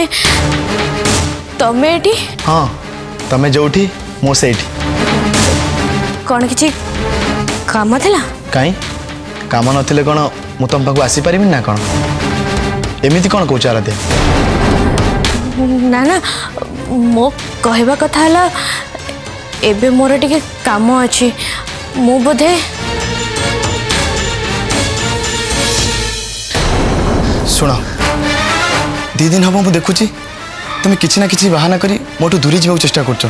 तमे तमे एठी हाँ तमे जोठी मो सेठी कौन किछि काम थिला कहीं काम नथिले कौन मु तुम पाक आसी पारिबिन ना कौन एमिति कौन कहूच आराध्या ना ना मो कहवा कथा हला एबे मोर टिके काम अछि मु बोधे शुण दी दिन हम देखुची तुम किसी ना किसी बहाना करी मोटू दूरी जावाक चेष्टा करछ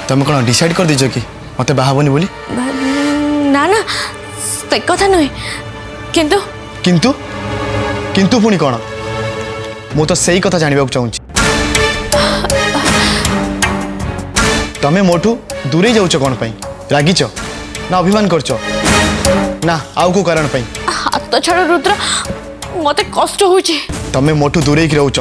तुम कौन डिसाइड कर दीज कि मते बाहाबनी बोली ना ना से कथा नहीं किंतु किंतु किंतु पुणी कौन मु तो सही कथा जानवा चाहूँ तमें मोठू दूरे जाऊच कौन पाई रागिच ना अभिमान करछ ना आउ को कारण पाई हाथ छाड़ रुद्र मते कष्ट होची तमें मोठू दूरे ही रहउच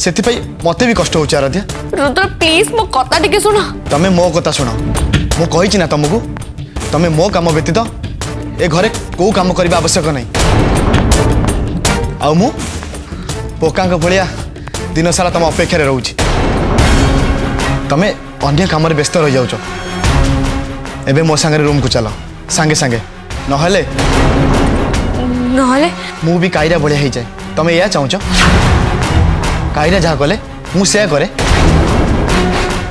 सेति पई मते भी कष्ट होची आराध्या रुद्र प्लीज मो कथा टिके सुनो तमें मो कथा सुनो मु कहिछि ना तुमको तमें मो काम व्यतीत ए घरे को काम करबा आवश्यक नहीं आ मु पोकांक भलिया दिन सारा तुम अपेक्षा रहउछि तमें अन्य काम व्यस्त रह जाउछ एबे मो संगे रूम को चलो सांगे सांगे नहले नहले मु भी कायरा बढ़िया हो जाए तमें या चाहूच कायरा जहाँ कले मु से करे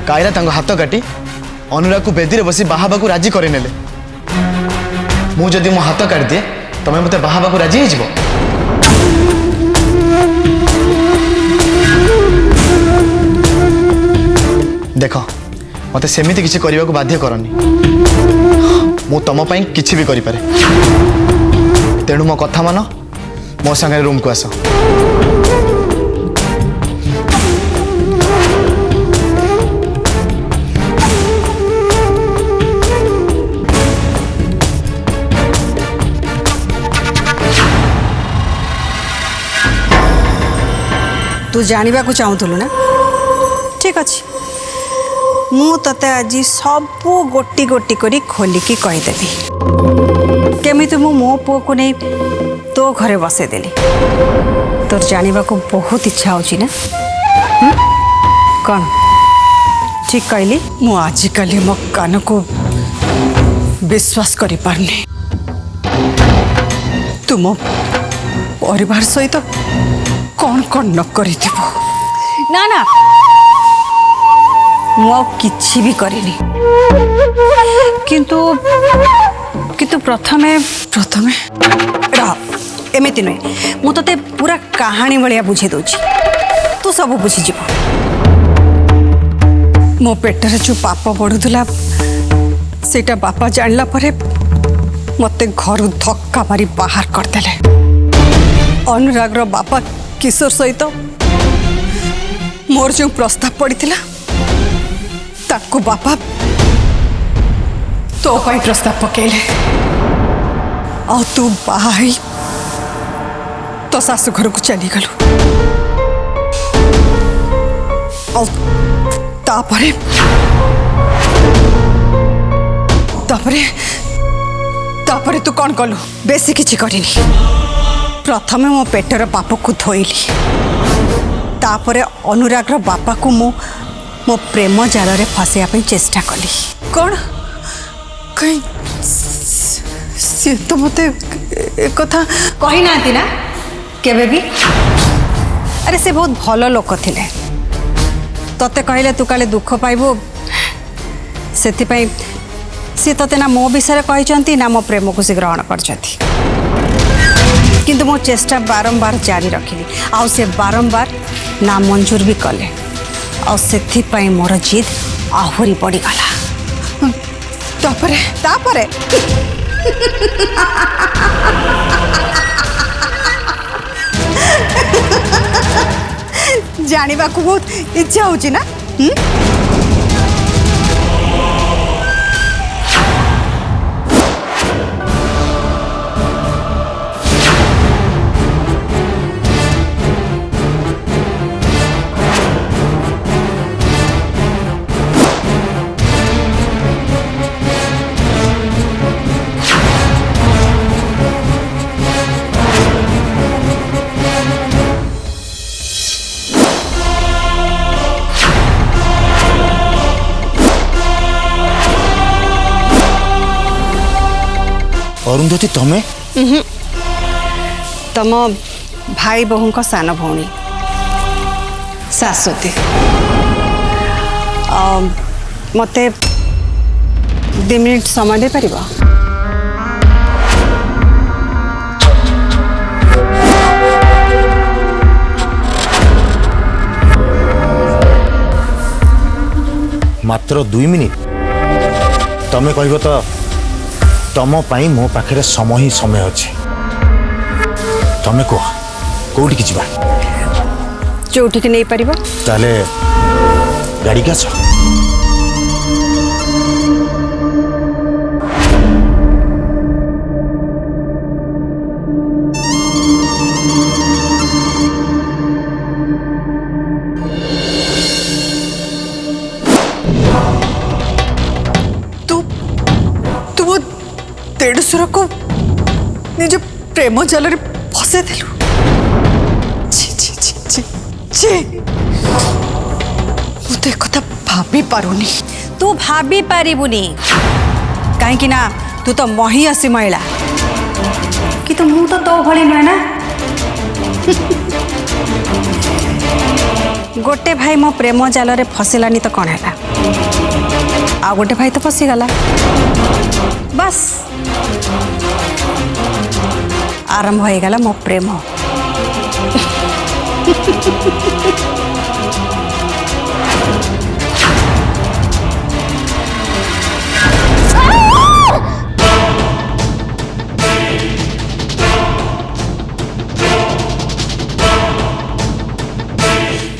कायरा तंग हाथ काटी अनुराग को बेदी रे बसी बाहाबा को राजी करे नेले मु जदि मो हाथ काट दिए तमें मते बाहाबा को राजी हो देख मते सेमिति किछि करबा को बाध्य करनी मु तम पई किछि भी करि पारे तेणु मो कथा मान मो संगे रूम को आस तू जानिबा को चाहूलु ना ठीक अच्छे मु तते आज सबू गोटी गोटी करी खोलिकी कहीदेवी केमी मु मो पु को नहीं तो घरे बसईदेली तोर जानिबा को बहुत इच्छा होची ना कौन ठीक कहली मु आजिकल मो कान को विश्वास करि पारनी तुम परिवार सहित कौन कौन न करी ना ना मु किछि भी करिनी किंतु किंतु प्रथमे प्रथमे एमती नुहे मु ते पूरा कहानी भाया बुझे दूची तू सब बुझीज मो पेटर जो पाप बढ़ुला सेटा बापा जानला परे मते घर धक्का मारी बाहर करदेले अनुराग बापा किशोर सहित मोर जो प्रस्ताव पड़ता ताको बापा तो पाई प्रस्ताव पकेले आ तू बाहर तो सासु घर को चली गलु तापरे तापरे तापरे तू कौन कलु बेसी किछि करिनी प्रथमे मो पेटर पाप को धोइली तापरे अनुराग बापा को मो प्रेम जाल रे फसैया पे चेष्टा कली कौन कहीं सी तो मते एक कथा कही ना ना केबे भी अरे से बहुत भलो लोक थिले तते कहले तू काले दुख पाइबो सेति पई सी तते ना मो विषय कही ना मो प्रेम को से ग्रहण करछथि किंतु मो चेष्टा बारंबार जारी रखिली आउ से बारंबार ना मंजूर भी कले और से मोर जिद आहुरी बढ़ी गला तापरे तापरे जानिबा को बहुत इच्छा होची ना अरुंधति तमें तम भाई बोहू का सान भौणी शाश्वती मते 2 मिनिट समय दे पारिबा? मात्र 2 मिनिट तमें कह तो तम पाई मो पाखे समय ही समय अच्छे तमें कह कौटी की जोठी की नहीं पारिबा? ताले गाड़ी का देढ़शुर को निज प्रेम जाल फसे देलु। मुझे कथा भाभी पारुनी। तू भाभी पारिबुनी कहीं ना तू तो मही आसी महिला कि तो मु तो भली नुहे ना। गोटे भाई मो प्रेम जाल रे फसिलानी तो कौन है आ गोटे भाई तो फसीगला बस आरंभ हो गला मो प्रेम।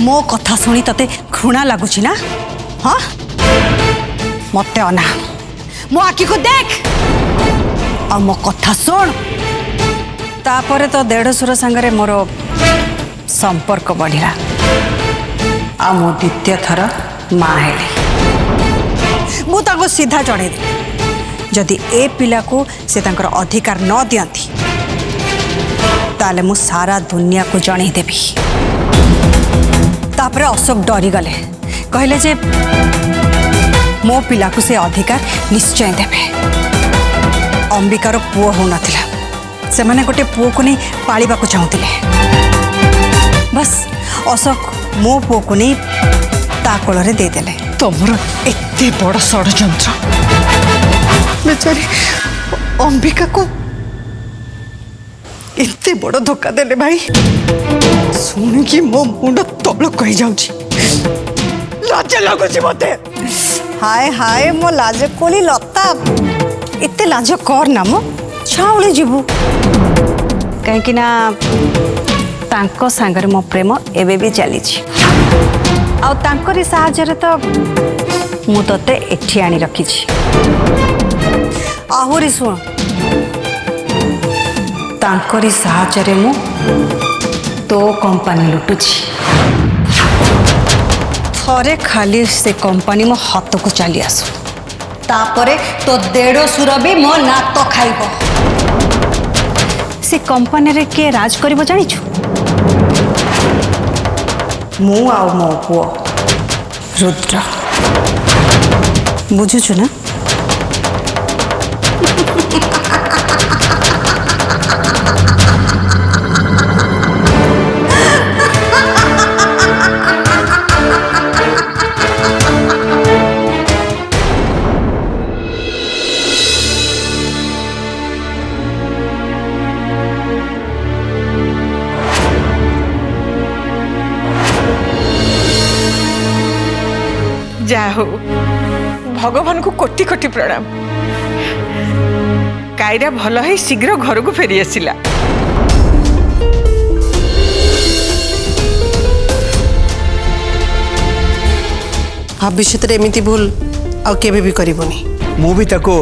मो कथा शुणी तते घृणा लगुच ना? हाँ मत अना मो आखि को देख और मो कथा सुन तापरे तो देढ़शुर संगरे मोर संपर्क बढ़िला आ मो द्वितीय थर माँ हेली। मु ताको सीधा जड़े जदि ए पिला को से तांकर अधिकार न दियंती ताले मु सारा दुनिया को जणे देबी। तापरे अशोक डरी गले कहले जे मो पिला को से अधिकार निश्चय देबे। अंबिकार पुओ हो नथिला से माने गोटे पुओ को नहीं पालिबा को चाहुतिले बस अशोक मो पुओ को नहीं ता कोलरे दे देले। तमर एते बड़ षड्यंत्र बेचारी अंबिका को एते बड़ धोखा देले भाई। सुन कि मो मुंड तल कहि जाउची लाज लागुची मते। हाय हाय मो लाज कोली लता एते लाज कर ना मो छाउली जीवु कहीं ना तांको सांगरे मो प्रेम एबे भी चली आ तांकरी साहाय्य तो मु तते एठी आनी रखी आहुरी सुन तांकरी साहाय्य मु तो कंपनी लुटुची थरे खाली से कंपनी मो हाथ को चली आसु तापरे तो देढ़शुर भी मो नात खाइब। से कंपनी रे के राज करिवो जानिछु मु आ मो पुओ रुद्र बुझुछु ना? जा हो भगवान को कोटि कोटि प्रणाम। कायरा भल है शीघ्र घर को फेरी आसिला। भविष्य एमती भूल आ केबे भी करबनी। मु भी ताको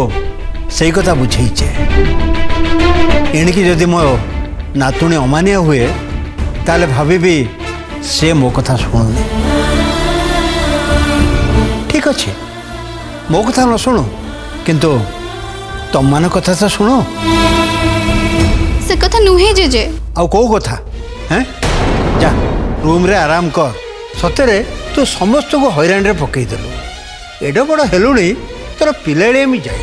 सही कथा बुझेचे एणिकी जदि मो नातुणी अमानिया हुए ताले भाभी भी से मो कथा शुणुनी। ठीक अच्छे मो कथा न शुणु किंतु तुम मान कथा तो शुणु। से कथा नुहे जेजे आउ को कथा हैं जा रूम रे आराम कर। सतरे तू समस्त को हैरान रे पकई देलु एडो बड़ हेलुणी तोर पिलाड़े मी जाए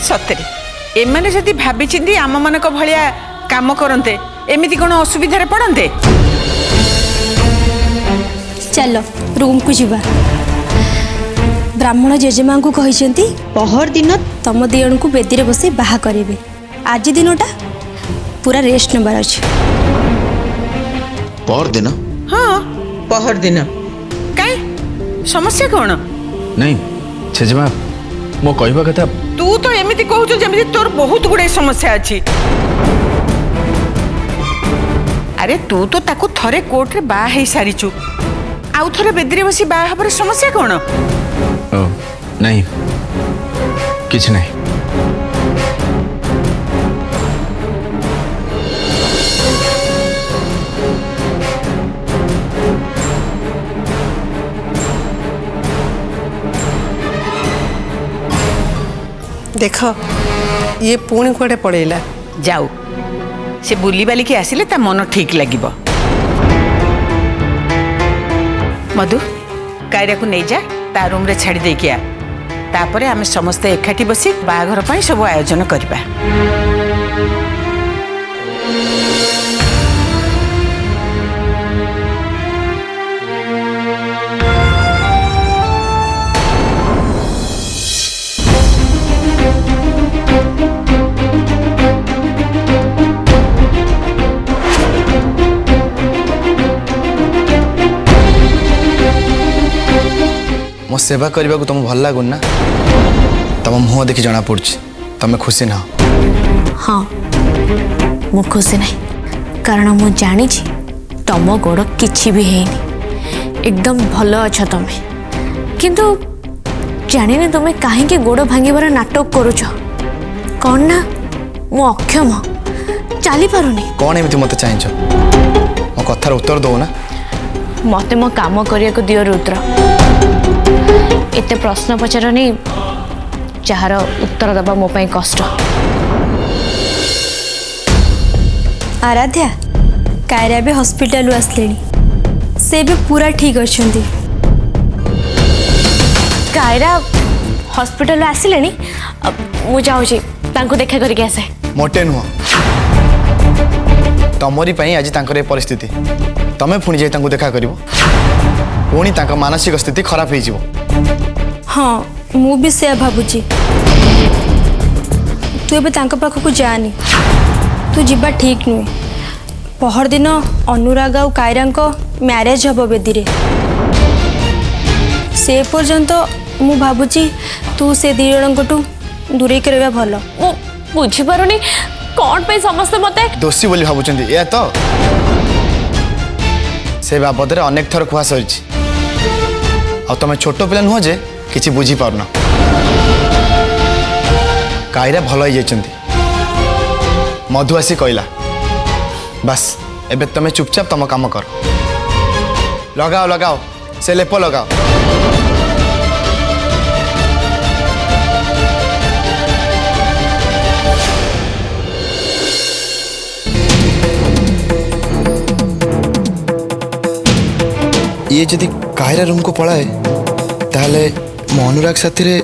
ସତରେ ଏମାନେ ଯଦି ଭାବିଚିନ୍ତି ଆମମାନଙ୍କ ଭଳିଆ କାମ କରନ୍ତେ ଏମିତି କ'ଣ ଅସୁବିଧାରେ ପଡ଼ନ୍ତେ? ଚାଲ ରୁମ୍କୁ ଯିବା। ବ୍ରାହ୍ମଣ ଜେଜେମାଙ୍କୁ କହିଛନ୍ତି ପହର ଦିନ ତମ ଦି ଜଣଙ୍କୁ ବେଦିରେ ବସି ବାହା କରିବେ। ଆଜି ଦିନଟା ପୁରା ରେଷ୍ଟ ନେବାର ଅଛି। ପରଦିନ? ହଁ ପହର ଦିନ। କାଇଁ ସମସ୍ୟା କ'ଣ? ନାଇଁ ଜେଜେମା ମୋ କହିବା କଥା ତୁ ତ ଏମିତି କହୁଛୁ ଯେମିତି ତୋର ବହୁତ ଗୁଡ଼ାଏ ସମସ୍ୟା ଅଛି। ଆରେ ତୁ ତ ତାକୁ ଥରେ କୋର୍ଟରେ ବାହା ହେଇ ସାରିଛୁ, ଆଉ ଥରେ ବେଦିରେ ବସି ବାହା ହେବାର ସମସ୍ୟା କ'ଣ? ଓ ନାଇଁ କିଛି ନାହିଁ। देख ये पुणी कुआडे पड़ेला। ଯାଉ ସେ ବୁଲି ବାଲିକି ଆସିଲେ ତା ମନ ଠିକ୍ ଲାଗିବ। ମଧୁ କାଇରାକୁ ନେଇଯା, ତା ରୁମ୍ରେ ଛାଡ଼ି ଦେଇକି ଆ। ତାପରେ ଆମେ ସମସ୍ତେ ଏକାଠି ବସି ବାହାଘର ପାଇଁ ସବୁ ଆୟୋଜନ କରିବା। मो सेवा करने को तुम भल लगुन ना? तुम मुह देखी जना पड़ी तुम खुशी ना? हाँ मु खुशी नहीं, कारण मु जानी तुम गोड़ किछि भी है एकदम भल अच्छा तुम्हें, किंतु जानी तुम्हें कहीं गोड़ भांगिबार नाटक करुच कौन ना? मु अक्षम चली पारुनी। कौन एमती मत चाहछ? मो कथार उत्तर दो ना। मते मो काम करिया को दियो रुद्र। एते प्रश्न पचारनी जार उत्तर दबा मो पई कष्ट। आराध्या कायरा भी हॉस्पिटल आसलेनी, से भी पूरा ठीक अच्छी। कायरा हॉस्पिटल आसिलेनी, मु जाऊँगी तांको देखा करके आसे। मोटे नुह तमरी पई आज तांकर परिस्थिति, तमें पुणी जाई तांको देखा करिवो, पुणी तांका मानसिक स्थिति खराब हो जिवो। हाँ मु भी से भावुची। तू एबे तांका पाखकु जानी, तू जीवा ठीक नुहे। पहर दिन अनुराग और कायरांको मैरेज हब बेदी। से पर्यंत मु भावुची तू से दी जणकटू दूरे के रहा भल। मु बुझी पारुनी कौन पे समस्ते मते दोषी बोली भावुचंदी। या तो से बाबद रे अनेक थर खुआ सरिछि, आ तमे छोट पिला नुह जे किछि बुझी पारना। कायरा भल हो जाइछंती, मधु आसी कहला बस एबे तमे चुपचाप तम काम कर। लगाओ लगाओ से लेप लगाओ। ये जदि कायरा रूम को पलाए ताहले मो अनुराग साथी रे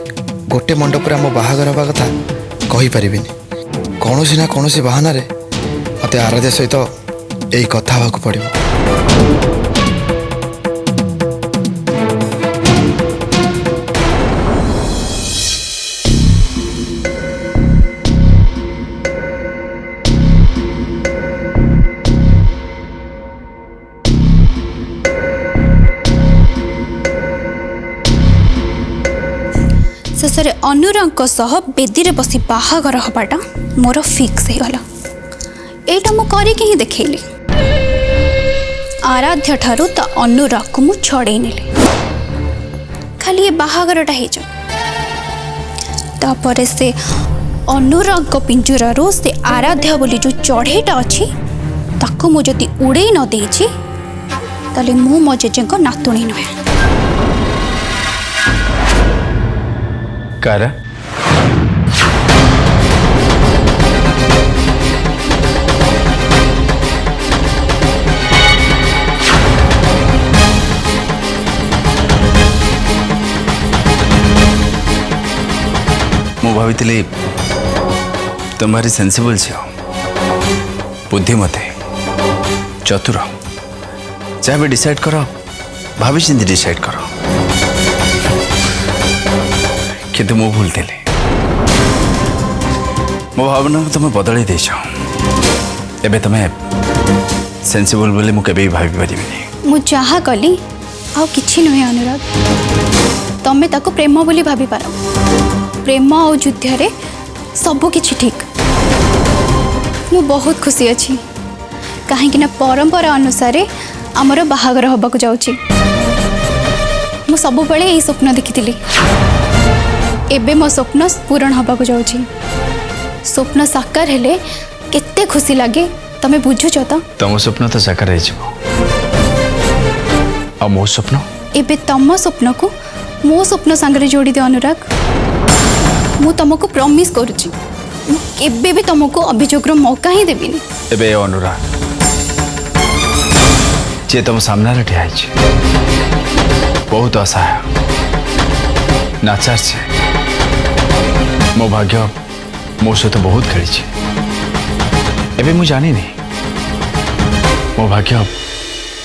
गोटे मंडप आम बाहागर हवा कथा कही पारिबिनी। कौनसी ना कौनसी बहाना रे मते आराध्या सहित यही कथा हवा पड़िबो। शेषे अनुराग सह बेदी रे बसी बाहागर हबाटा मोर फिक्स हो गला। एटा मु करिके ही देखैली। आराध्य ठारू ता अनुराग को मु छड़े नेली, खाली ये बाहागरटा हे जा। तापरे से अनुराग को पिंजरारू से आराध्या बोली जो चढ़ेटा अच्छी ताको मु जदि उड़े न देछि ताले मु मो जेजेको नातुणी नुहे। कायरा मु भाविली तुम्हारी सेंसिबल झील बुद्धिमती चतुर जहाँ भी डिसाइड कर भाभी चिंती डिसाइड कर किंतु मु भूल थी मो भावना को तुम बदल देछ एबे तुम्हें सेंसिबल बोले मु केबे भाभी परिबिनी मु जहा कली आ किछि नुहे अनुराग तमे ताको प्रेम बोली भाभी पार प्रेम और युद्ध रे सब किछि ठीक मु बहुत खुशी अच्छी कहीं ना परंपरा अनुसार आमर बाहागर हबाकू जाउची मु सब बेले यही स्वप्न देखी एबे मो स्वप्न पूरण हबाकू जाउची स्वप्न साकार हेले केते खुशी लगे तमे बुझुछ तो तुम स्वप्न तो साकार हो मो स्वप्न एबे तम स्वप्न को मो स्वप्न सांगरे जोड़ी दे अनुराग मु तुमको प्रॉमिस करूची केबे भी तुमको अभियोग मौका ही देबिनी एबे अनुराग जे तुम सामने ठिया बहुत असहाय नाचार छे मो भाग्य मो सहित बहुत खेली एबे मु जानी नहीं मो भाग्य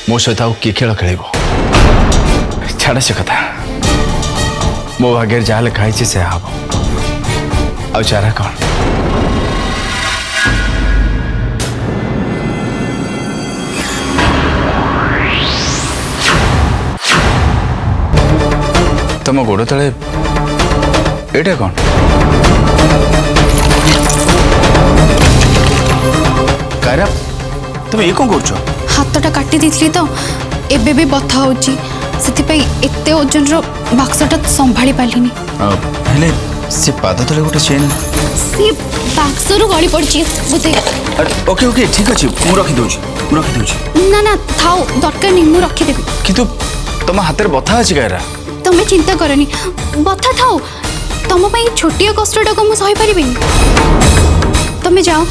मो सहित आउ कि खेल खेल छाड़ से कथा मो भाग्य जहाँ लिखाई से हम आ चारा कौन तुम गोड़ तले एटा कौन कायरा तुम ये कौन कर हाथटा काटी देथिली तो एबे भी बथा होची सेति एते ओजन रो बाक्सटा संभाली पालिनी हेले से पाद तले गोटे चेन सी बाक्सरू गली पड़ची बुते ओके ओके ठीक अछि मु रखि दोछि ना ना थाओ दरकार नहीं मु रखी देबी किंतु तुम हाथ में बथा अछि कायरा तमे चिंता करनी बथा थाओ तम पई छोटिया कष्टटा को मु सही परिबिनी तमे जाओ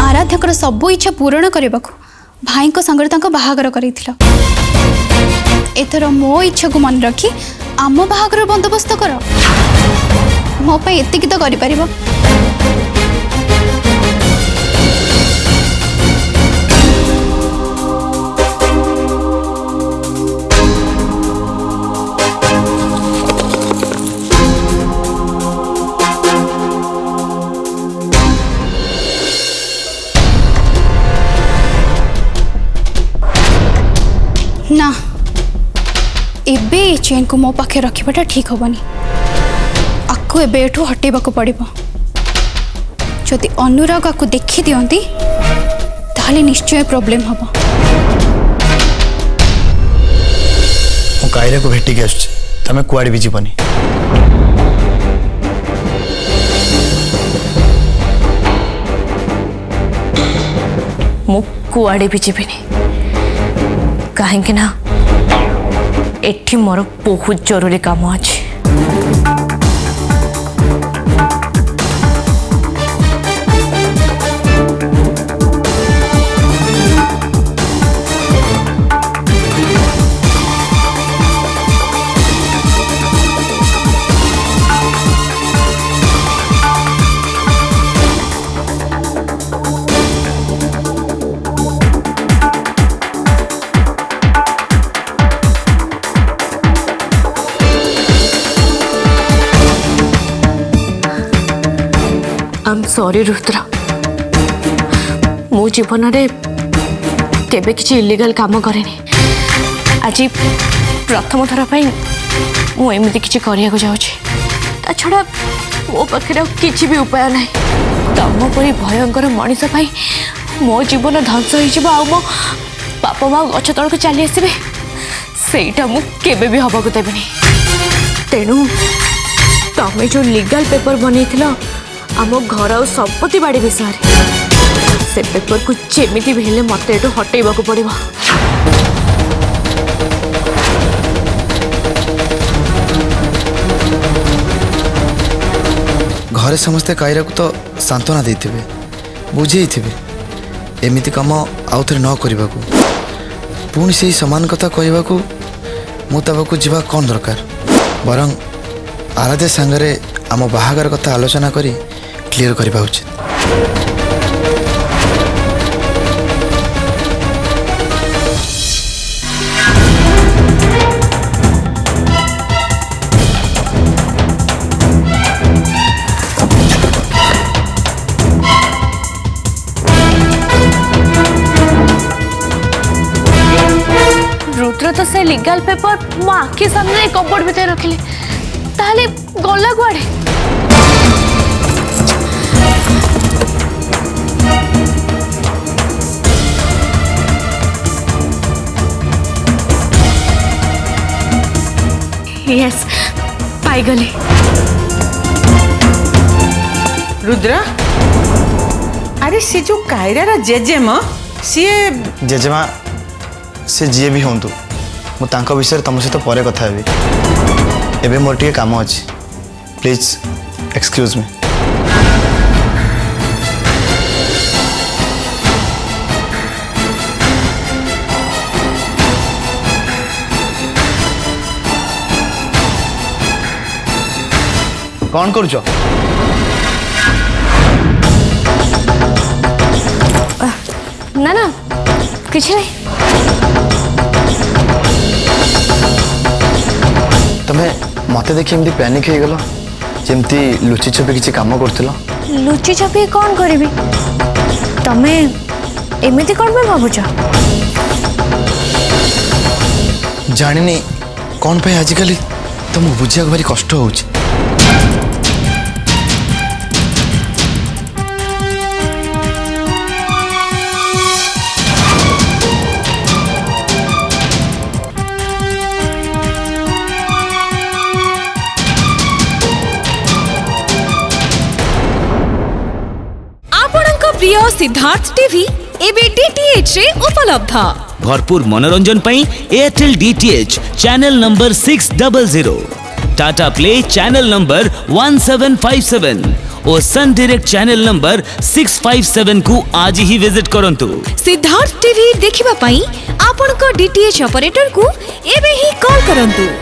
आराध्यकर सब इच्छा पूर्ण करबाकू भाई को संगर तांको बाहागर करिथिला एथर मो इच्छा को मन रखी आम बाहागर बंदोबस्त कर मो पई एतिकी तो करि परिबो ना एबे ए चेन को मो पाखे रखिबाटा ठीक होबनी आकु एबे एठू हटेबाकू पड़िबो जदि अनुराग आकु देखि दियंती ताले निश्चय प्रॉब्लम हबो मु कायरा को भेटी के आछी तमे कुआडी भी जीवनी मु कुआडे भी जीविनी कहीं ना एठी मोर बहुत जरूरी काम अच्छे आई एम सॉरी रुद्रा मो जीवन रे केबे किछि इलीगल काम करेनी आज प्रथम थर पई मु एमिति किछि करिया को जाउछि ता छडा मो पाखरे किछि भी उपाय नाही तम परी भयंकर मनीष पई मो जीवन ध्वंस होई जिबो आ मो बापा माँ गछ तल को चली आसबे सेटा मु केबे भी हबा को देबनी तेणु तमे जो लीगल पेपर बनैथिलो आम घर और संपत्ति बाड़ी विषय से पेपर को जेमिति भी हेले मत एटू हटेबा को पड़िबो घरे समस्ते कायरा को तो सांत्वना देथिबे बुझेइथिबे एमिति काम आउ थरे न करबा को पुणी से समान कथा कहबा को मुताबक जीवा कौन दरकार बरं आराध्य सांगरे आम बाहागर कथा आलोचना करी क्लियर करबा उचित। रुद्र तो से लीगल पेपर मो आखि सामने कपड़ भितर रखिले ताले गला कुआड़े यस पाई गली रुद्र अरे से जो कायरार जेजेम सीए जेजेमा से जी भी हूँ मु तांको विषय तुम सहित पर कथा हेबी एबे मोर टिके काम अछि प्लीज एक्सक्यूज मी कौन करूछ ना ना कुछ नहीं तमे मते देखि एमती पैनिक हो गलो जेमती लुचि छुपी किछि काम करथिलो लुचि छपी कौन करिबी तमे एमिति कौन में भाबुछ जानिनी कौन पे आजिकल तुम बुझिया भारी कष्ट होउछि प्रिय सिद्धार्थ टीवी एबे डीटीएच रे उपलब्ध भरपूर मनोरंजन पई Airtel DTH channel number 600 Tata play channel number 1757 और सन डायरेक्ट चैनल नंबर 657 को आज ही विजिट करंतु सिद्धार्थ टीवी देखिबा पई आपन को डीटीएच ऑपरेटर को एबे ही कॉल करंतु।